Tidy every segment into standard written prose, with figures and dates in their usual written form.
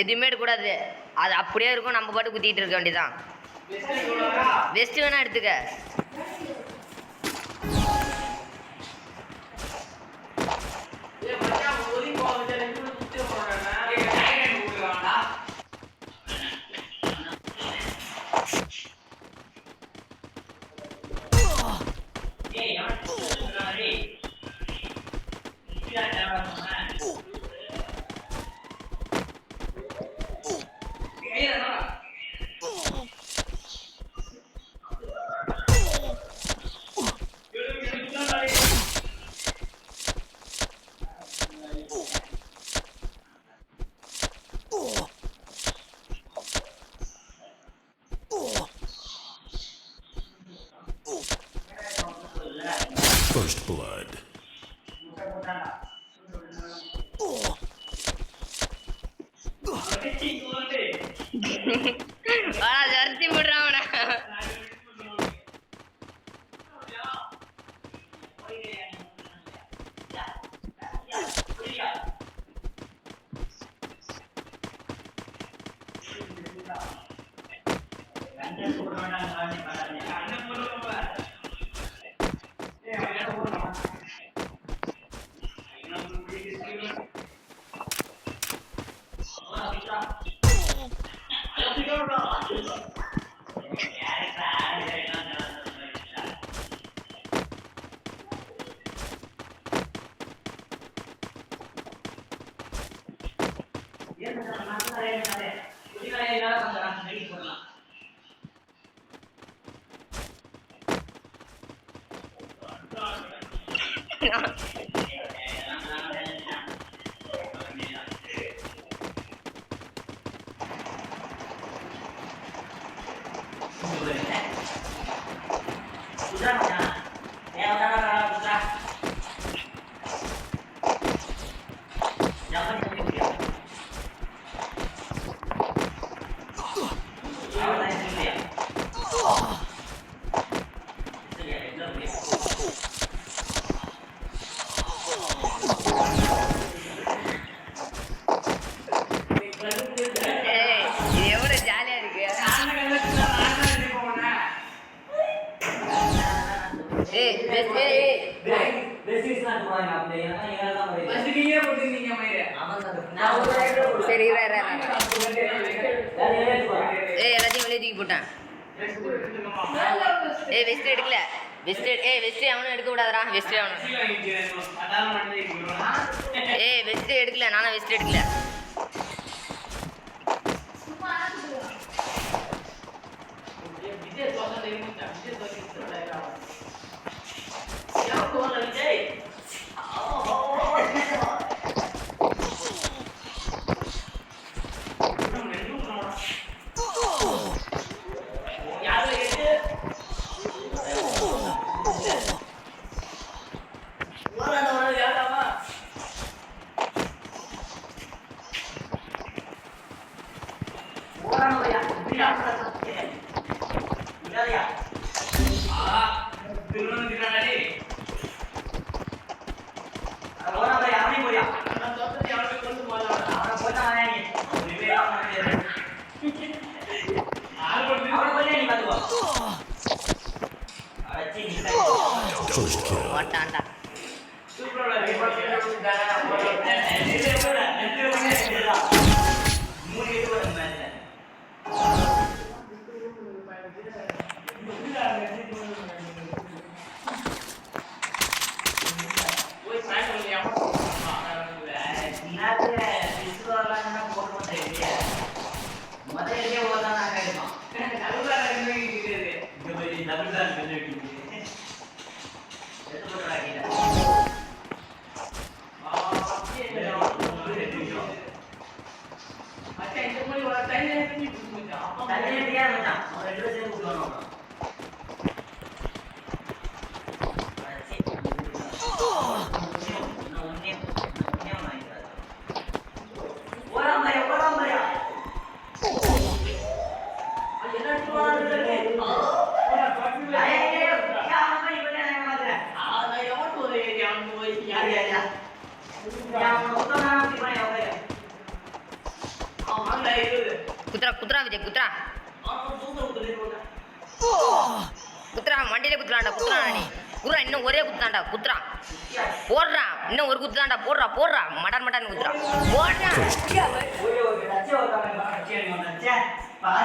எதுவுமே எடுக்கக்கூடாது. அது அப்படியே இருக்கும், நம்ம பாட்டு குத்திட்டு இருக்க வேண்டியதான். வெஸ்ட் வேணா எடுத்துக்க. First blood. ஜர்த்தி போடுறான். சரி எல்லாத்தையும் வெளியே தூக்கி போட்டேன். வெஸ்ட் எடுக்கல. வெஸ்ட் அவனும் எடுக்க கூடாதுடா. வெஸ்ட் அவனும் வெஸ்ட் எடுக்கல. நானும் வெஸ்ட் எடுக்கல. First kill. குத்துறா விஜய் குத்துறா குத்துறா மண்டியில குத்துறான்டா குத்துறான் நீ குத்துறா இன்னும் ஒரே குத்துறான்டா குத்துறான் போடுறான் இன்னும் ஒரு குத்துதான்டா போடுறா மட்டன் குத்துறான் போடுறான்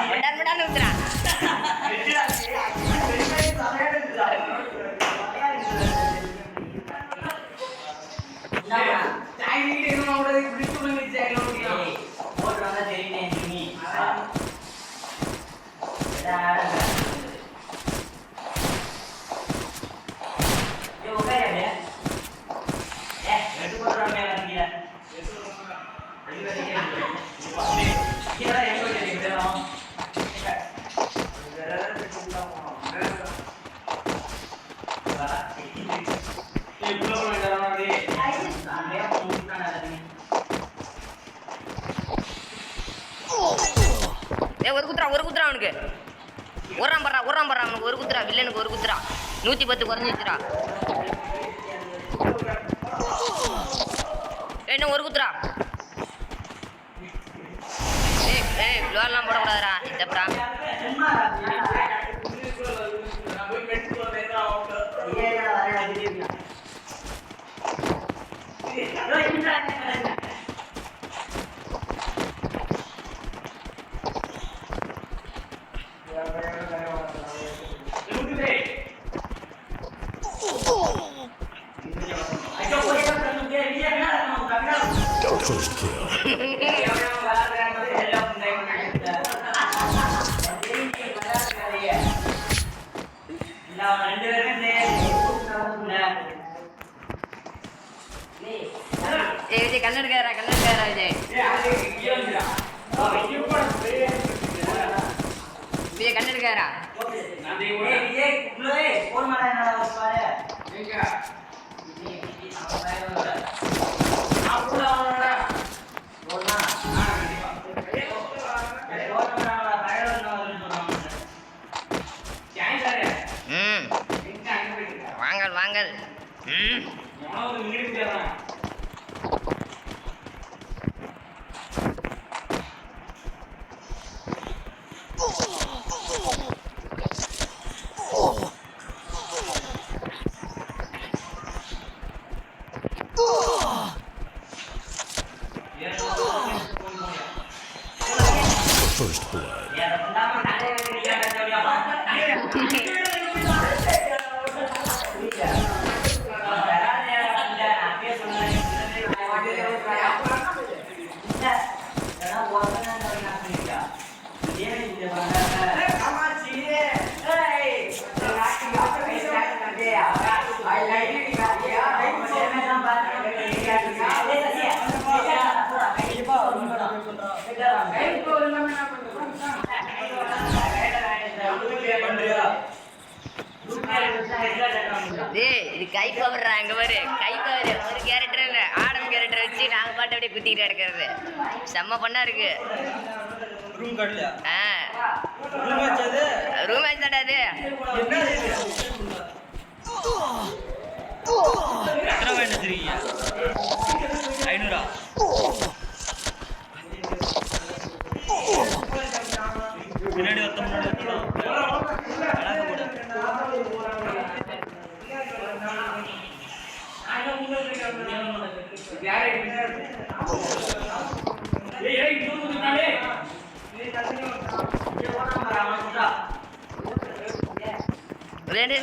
மட்டன் குத்துறான் ஒரு குத்துறா அவனுக்கு ஓடுறான் படுறான் அவனுக்கு ஒரு குத்துறா வில்லனுக்கு ஒரு குத்துறா 110 குறைஞ்சிச்சுடா என்ன ஒரு குத்துறா ஏய் ஃப்ளோர்லாம் போடக்கூடாதுடா இதப்படா First kill. விஜய் கண்ணெடுக்காரா விஜய் விஜய் கண்ணெடுக்காரா வாங்கல் First blood. இது கை பவர்றா அங்க பாரு கை பவர் ஒரு கேரக்டர் இல்ல ஆடம் கேரக்டர் வச்சு நாங்க பாட்டு அப்படியே குத்திட்டு கிடக்கிறது செம்ம பண்ணா இருக்கு ரூம் மேட்ச் தான்டா அது எத்தனை பாயிண்ட் வச்சிருக்கீங்க 500 பின்னாடி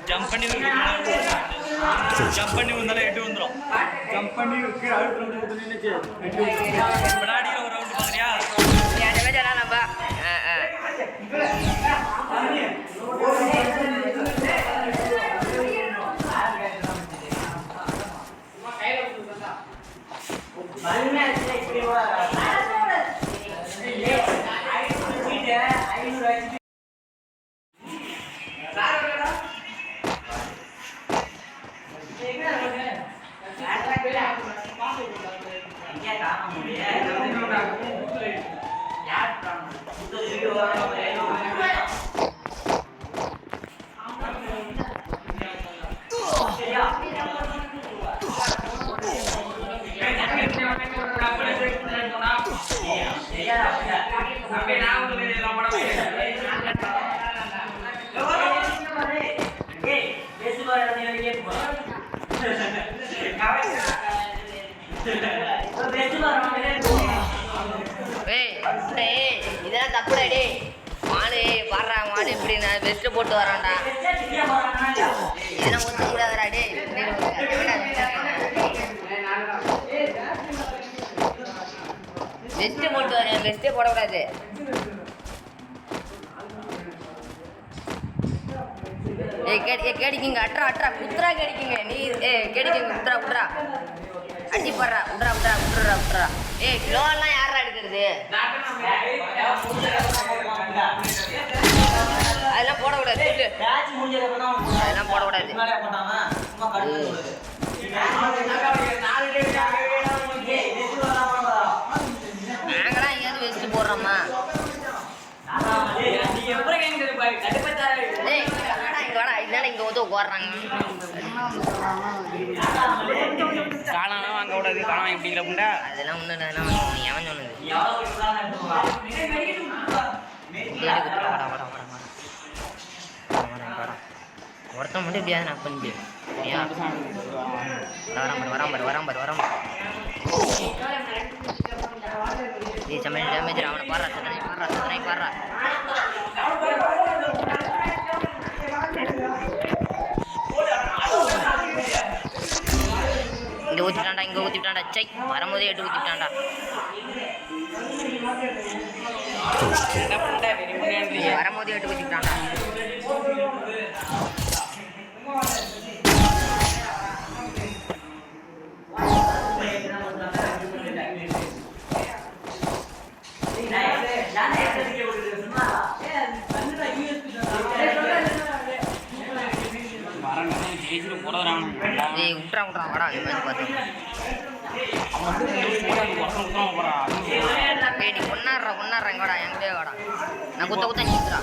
ஜம்ப் பண்ணி வந்தாலே 8 வந்துரும் ஜம்ப் பண்ணி கீழ அழுத்து வந்து நின்னுச்சு 8 வந்துரும் முன்னாடி ஒரு ரவுண்ட் பாக்குறியா யாரே வேடா நம்ம இதெல்லாம் தப்புடா டே மாடு வர்றா மாடு இப்படி நான் பெஸ்ட்டு போட்டு வரான்டா இதெல்லாம் ஒத்துக்க கூடாதுடா டே பெஸ்ட்டு போட்டு வரேன் பெஸ்ட்டே போடக்கூடாது கேடிக்கிங்க அட்ரா குத்துரா கேடிக்கிங்க நீ கேடிக்கிங்க குத்துரா அடி படுறா விட்றா கிலோலாம் யாரா எடுக்கிறது அதெல்லாம் போடக்கூடாது அதெல்லாம் போடக்கூடாது நாங்களாம் எங்கேயாவது வெஸ்ட்டு போடுறோமா இங்க வந்து உட்காடுறாங்க காளானா வாங்க கூடாது காளான் எப்படிங்கிற புண்டா அதெல்லாம் ஒன்றும் அதெல்லாம் எவன் சொன்னது ஒருத்தன் மட்டும் எப்படியாவது நான் பண்ணி சரியா வராம சமையல் டேமேஜ் அவனை பாடுறா சத்தனை பாடுறா இங்க ஊத்திட்டான்டா சை வரும்போதே எட்டு ஊத்திட்டான்டா வரும்போதே எட்டு ஊத்திட்டான்டா விட்றா வாடா நீ ஒன்னாடுறா இங்கடா என்கிட்டே வாடா நான் குத்த நிறுத்துறா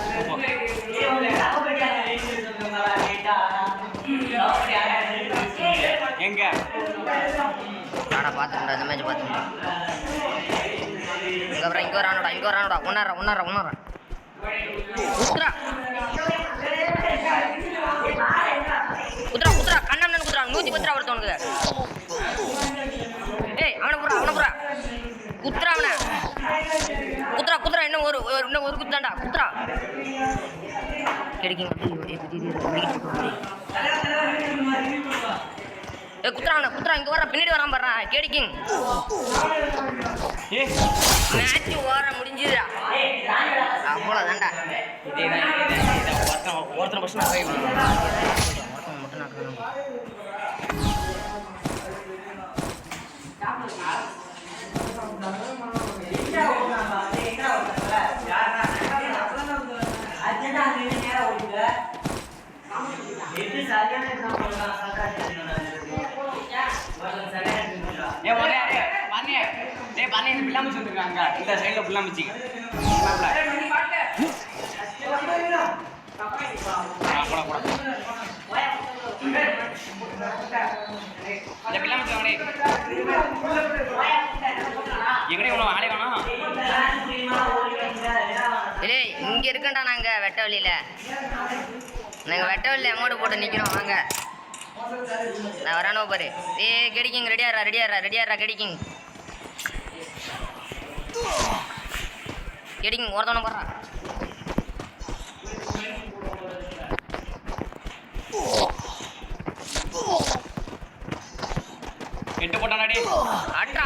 எங்க வாடா பார்த்துக்கண்டா இந்த மேட்ச் பார்த்துக்கண்டா இங்கே வரானோடா ஒன்னாடுறா குத்துறா கண்ணம் குத்துறா 110 ரூபா ஒருத்தவனுக்கு அவனை புறா குத்துறா அவனை குத்துறா இன்னும் ஒரு குத்தாண்டா குத்துறா கிடைக்கும் குத்துறா இங்க வர பின்னாடி வராம பாடுறா கேடிக்கிங் மேட்ச் ஓர முடிஞ்சுதா அவ்வளோதான்டா ஒருத்தனை பர்சன் மட்டும் நடக்கணும் பிள்ளாமச்சு வந்துருக்காங்க இந்த சைடுல பிள்ளாமச்சு இங்க இருக்கண்டா நாங்க வெட்ட வழியில அமௌண்ட் போட்டு நிக்கிறோம் வாங்க நான் வரானோ பாரு கிடைக்கும் ரெடியாரா கிடைக்கும் ஒருத்தவன போடுறா எட்டு போட்டானே அட்ரா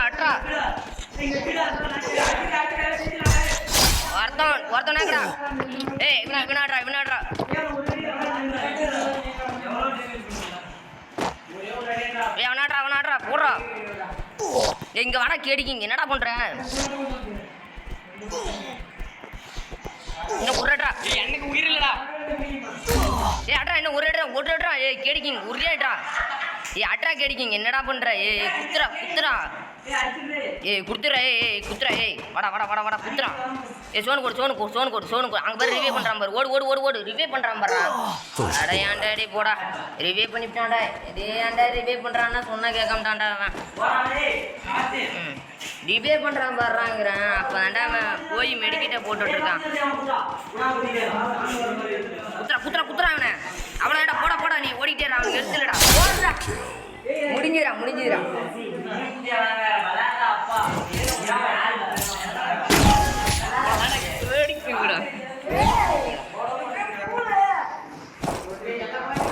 ஒருத்தவனேங்கடா இவனாடுறா அவனாடுறா போடுறா இங்க வாடா கேடிக்கிங்க என்னடா பண்ற இன்னும் உருடா எனக்கு உயிர் இல்லடா அட்ரா இன்னும் ஒரு கேடிக்கிங்க உரியாடா அட்ராக் அடிக்கிங்க என்னடா பண்ற? குத்துறா குத்துறா. குடுத்துறா. குத்துறா. வாடா குத்துறா. சோனு அங்க பாரு ரிவே பண்றான் பாரு. ஓடு ரிவே பண்றான் பாரு. அட ஏன்டா டேய் போடா. ரிவே பண்ணிட்டான்டா. ஏன்டா ரிவே பண்றான்னா சொன்னா கேட்கமாட்டான்டா அவன். ரிவே பண்றான் பாருங்கறான். அப்பதான்டா அவன் போய் மெடிக்கேட்ட போட்டுட்டு இருக்கான். குத்துறா அவனை. அவளடா போடா நீ ஓடிட்டேடா அவனுக்கு எடுத்துலடா. போடுடா. முடிஞ்சிரா.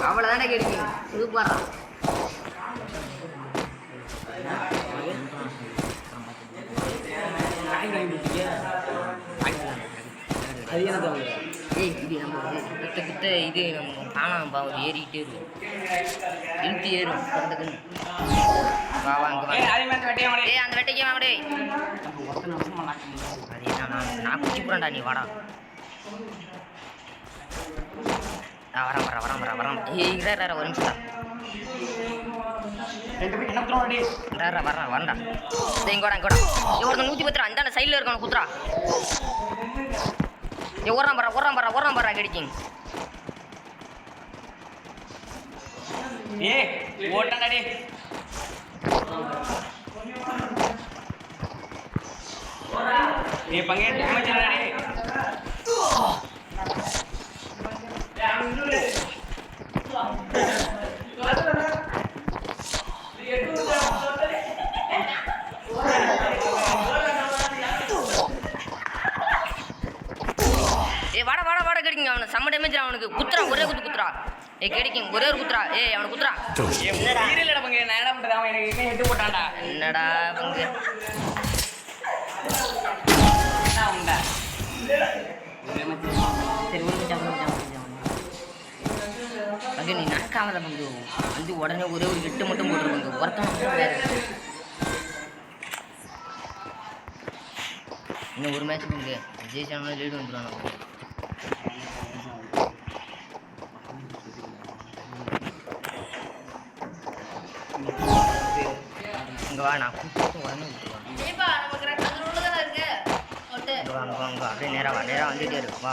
அவ்வளோதானே கிடைக்கும். சூப்பரா இது நம்ம கிட்ட இது நம்ம காணாம பாவம் ஏறிக்கிட்டே இருக்கும். இழுத்து ஏறும் பிறந்ததுன்னு. வா அந்த வெட்டைக்கு வாங்கடே. அதே நான் குச்சி போறேன்டா நீ வாடா. வரேன். ஒரு நிமிஷம் வரேன்டா. இங்கோடா ஒருத்தன் 110 அந்த சைடில் இருக்கணும் குத்துறா. ஓடுறான் பாரா கிடைக்கும். ஓட்டாண்டா டே. பங்கே டேமேஜ் டே. வாட கிடைக்குங்க. அவனை செம்ம டேமேஜ். அவனுக்கு குத்துறா. ஒரே குத்துறா. கிடைக்கும் ஒரே ஒரு குத்துறா. அவனை குத்துறா. என்னடா பங்கே நான் என்ன பண்றது? அவன் எனக்கு என்ன ஹெட் போட்டான்டா. என்னடா பங்கு பங்கு நீ நடக்காமல பங்கு வந்து உடனே ஒரே ஒரு ஹெட்டு மட்டும் போட்டுருப்பாங்க. ஒருத்தன் வேற. இன்னும் ஒரு மேட்ச் பங்கு ஜெயிச்சானா லீடு வந்துடுவாங்க. இங்கே வா நான் கூப்பிட்டு உடனே விட்டுருவாங்க. அப்படியே நேராக வந்துட்டே இருக்கு. வா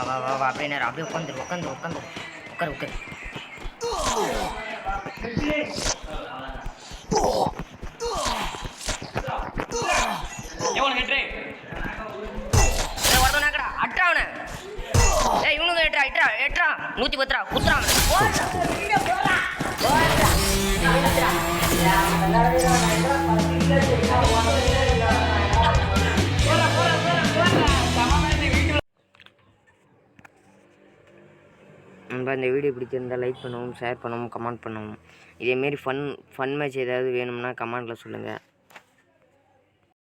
அப்படியே நேரம் அப்படியே உட்காந்து. ஒருத்தனாக்கடா அட்டா அவனை. இவனுக்கு எட்ரா 110 குத்துறா இந்த வீடியோ பிடிச்சிருந்தால் லைக் பண்ணவும், ஷேர் பண்ணவும், கமெண்ட் பண்ணவும். இதேமாரி ஃபன் மேட்ச் ஏதாவது வேணும்னா கமெண்ட்டில் சொல்லுங்கள்.